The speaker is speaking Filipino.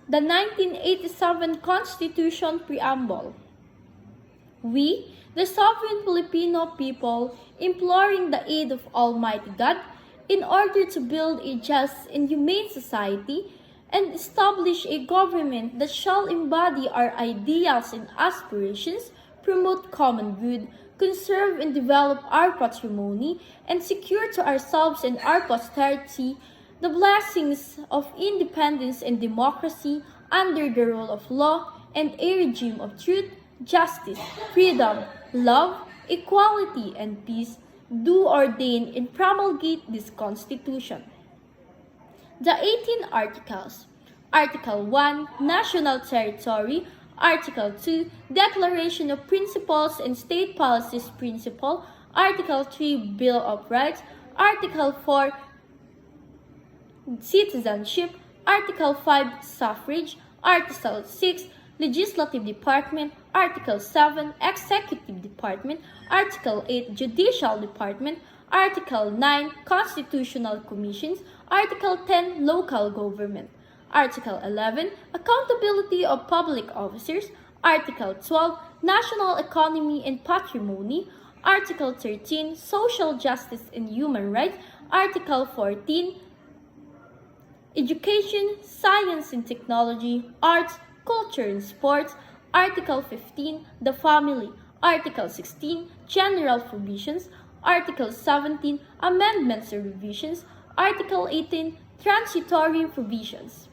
The 1987 Constitution Preamble. We, the sovereign Filipino people, imploring the aid of Almighty God, in order to build a just and humane society and establish a government that shall embody our ideals and aspirations, promote common good, conserve and develop our patrimony, and secure to ourselves and our posterity the blessings of independence and democracy under the rule of law and a regime of truth, justice, freedom, love, equality, and peace, do ordain and promulgate this Constitution. The 18 Articles. Article 1, National Territory. Article 2, Declaration of Principles and State Policies Principle. Article 3, Bill of Rights. Article 4, Citizenship. Article 5, Suffrage. Article 6, Legislative Department. Article 7, Executive Department. Article 8, Judicial Department. Article 9, Constitutional Commissions. Article 10, Local Government. Article 11, Accountability of Public Officers. Article 12, National Economy and Patrimony. Article 13, Social Justice and Human Rights. Article 14, Education, Science and Technology, Arts, Culture and Sports. Article 15, the Family. Article 16, General Provisions. Article 17, Amendments or Revisions. Article 18, Transitory Provisions.